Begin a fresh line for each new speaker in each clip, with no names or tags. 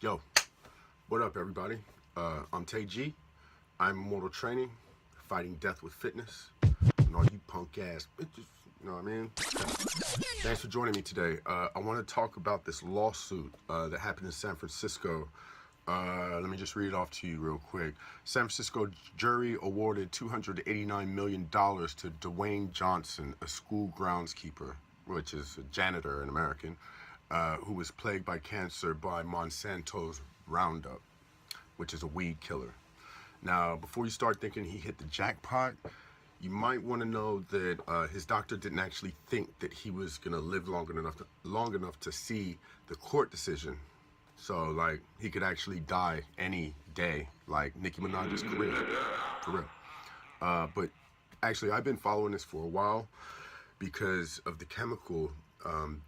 Yo, what up, everybody? I'm Tay.G. I'm Immortal Training, fighting death with fitness, and all you punk ass bitches, you know what I mean? Thanks for joining me today. I want to talk about this lawsuit that happened in San Francisco. Let me just read it off to you real quick. San Francisco jury awarded $289 million to Dwayne Johnson, a school groundskeeper, which is a janitor, an American, who was plagued by cancer by Monsanto's Roundup, which is a weed killer. Now, before you start thinking he hit the jackpot, you might want to know that his doctor didn't actually think that he was gonna live long enough to see the court decision. So, like, he could actually die any day, like Nicki Minaj's career, for real. But actually, I've been following this for a while because of the chemical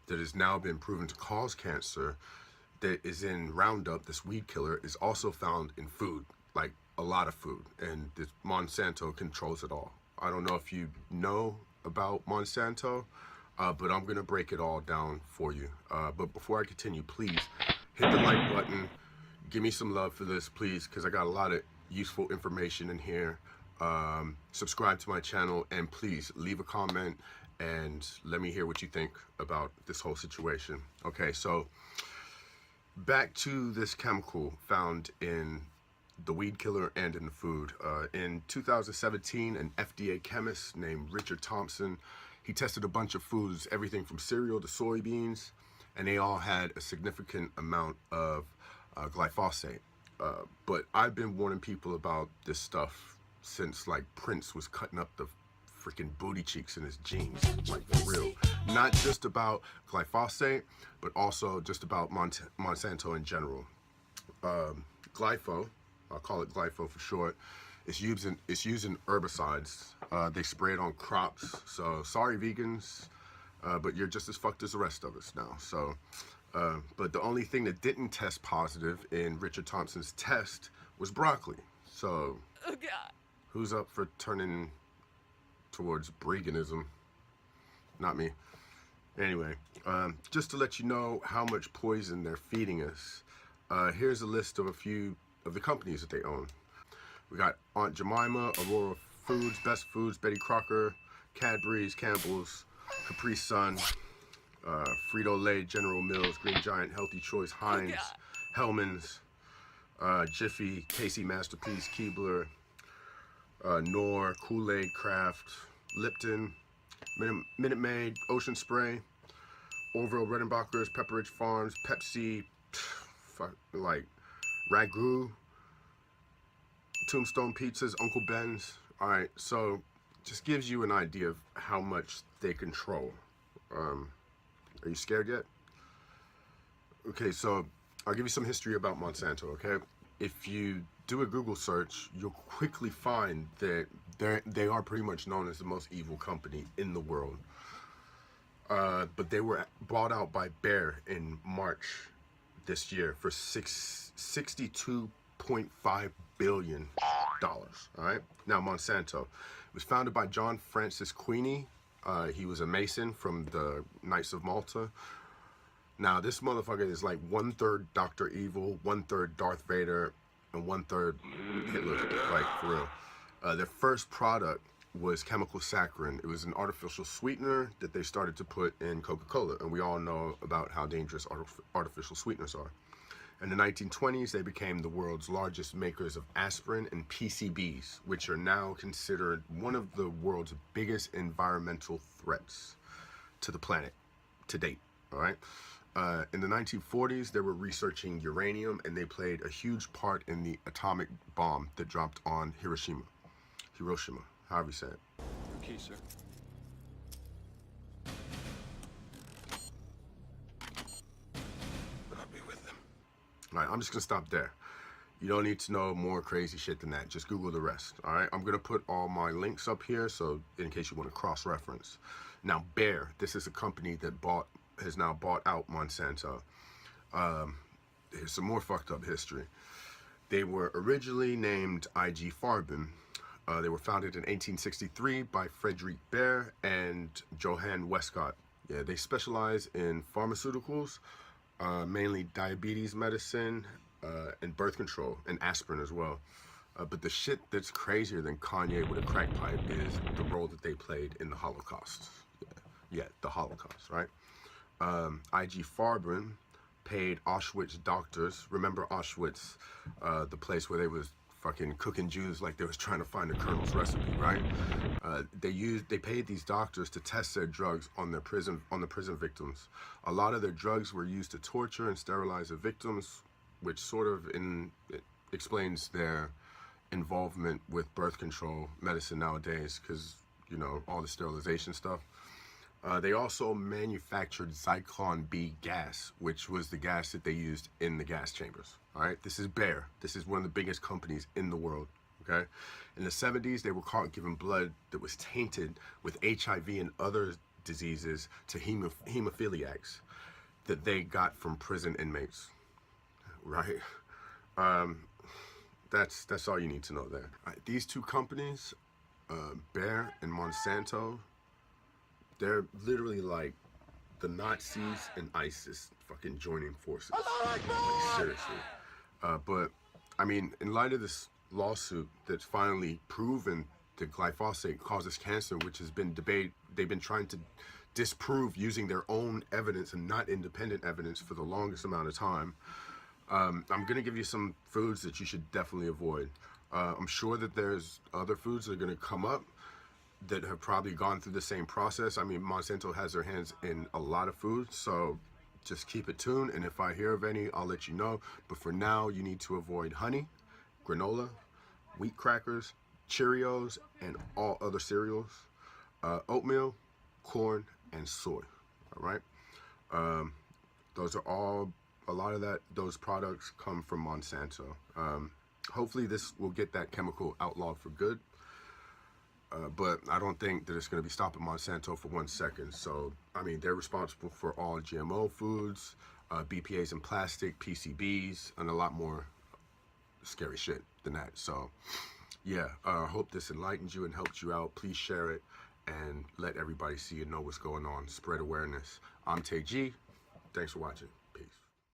that has now been proven to cause cancer that is in Roundup. This weed killer is also found in food, like a lot of food, and this Monsanto controls it all. I don't know if you know about Monsanto, but I'm gonna break it all down for you. But before I continue, please hit the like button, give me some love for this, please, because I got a lot of useful information in here. Subscribe to my channel, and please leave a comment and let me hear what you think about this whole situation. Okay, so back to this chemical found in the weed killer and in the food. In 2017, an FDA chemist named Richard Thompson, he tested a bunch of foods, everything from cereal to soybeans, and they all had a significant amount of glyphosate. But I've been warning people about this stuff since, like, Prince was cutting up the freaking booty cheeks in his jeans, like, for real. Not just about glyphosate, but also just about Monsanto in general. Glypho, I'll call it glypho for short, it's used in herbicides. They spray it on crops. So sorry, vegans, but you're just as fucked as the rest of us now. So, but the only thing that didn't test positive in Richard Thompson's test was broccoli. So, oh God, who's up for turning towards veganism? Not me. Anyway, just to let you know how much poison they're feeding us, here's a list of a few of the companies that they own. We got Aunt Jemima, Aurora Foods, Best Foods, Betty Crocker, Cadbury's, Campbell's, Capri Sun, Frito-Lay, General Mills, Green Giant, Healthy Choice, Heinz, Hellmann's, Jiffy, Casey Masterpiece, Keebler, Knorr, Kool-Aid, Kraft, Lipton, Minute Maid, Ocean Spray, Orville Redenbacher's, Pepperidge Farms, Pepsi, like Ragu, Tombstone Pizzas, Uncle Ben's. All right, so just gives you an idea of how much they control. Are you scared yet? Okay, so I'll give you some history about Monsanto, okay? If you do a Google search, you'll quickly find that they are pretty much known as the most evil company in the world. But they were bought out by Bayer in March this year for $62.5 billion. All right. Now, Monsanto was founded by John Francis Queenie. He was a Mason from the Knights of Malta. Now, this motherfucker is like 1/3 Dr. Evil, 1/3 Darth Vader, and 1/3 Hitler, like, for real. Their first product was chemical saccharin. It was an artificial sweetener that they started to put in Coca-Cola, and we all know about how dangerous artificial sweeteners are. In the 1920s, they became the world's largest makers of aspirin and PCBs, which are now considered one of the world's biggest environmental threats to the planet to date, all right? In the 1940s, they were researching uranium, and they played a huge part in the atomic bomb that dropped on Hiroshima, however you say it.
Okay, sir.
I'll be with them. All right, I'm just gonna stop there. You don't need to know more crazy shit than that. Just Google the rest, all right? I'm gonna put all my links up here, so in case you want to cross-reference. Now, Bayer, this is a company that has now bought out Monsanto. Here's some more fucked up history. They were originally named IG Farben. They were founded in 1863 by Frederick Bayer and Johann Westcott. Yeah, they specialize in pharmaceuticals, mainly diabetes medicine and birth control and aspirin as well. But the shit that's crazier than Kanye with a crack pipe is the role that they played in the Holocaust. Yeah, the Holocaust, right? I.G. Farben paid Auschwitz doctors. Remember Auschwitz, the place where they was fucking cooking Jews like they was trying to find a colonel's recipe, right? They paid these doctors to test their drugs on the prison victims. A lot of their drugs were used to torture and sterilize the victims, which sort of explains their involvement with birth control medicine nowadays, because you know all the sterilization stuff. They also manufactured Zyklon B gas, which was the gas that they used in the gas chambers. All right, this is Bayer. This is one of the biggest companies in the world. Okay, in the 70s, they were caught giving blood that was tainted with HIV and other diseases to hemophiliacs that they got from prison inmates. Right. That's all you need to know there. All right, these two companies, Bayer and Monsanto, they're literally like the Nazis and ISIS fucking joining forces. Like, seriously. But, I mean, in light of this lawsuit that's finally proven that glyphosate causes cancer, which has been they've been trying to disprove using their own evidence and not independent evidence for the longest amount of time, I'm going to give you some foods that you should definitely avoid. I'm sure that there's other foods that are going to come up that have probably gone through the same process. I mean, Monsanto has their hands in a lot of foods, so just keep it tuned, and if I hear of any, I'll let you know. But for now, you need to avoid honey, granola, wheat crackers, Cheerios, and all other cereals, oatmeal, corn, and soy. All right? Those are all, a lot of those products come from Monsanto. Hopefully this will get that chemical outlawed for good. But I don't think that it's going to be stopping Monsanto for 1 second. So, I mean, they're responsible for all GMO foods, BPAs in plastic, PCBs, and a lot more scary shit than that. So, yeah, I hope this enlightens you and helps you out. Please share it and let everybody see and know what's going on. Spread awareness. I'm Tay.G. Thanks for watching.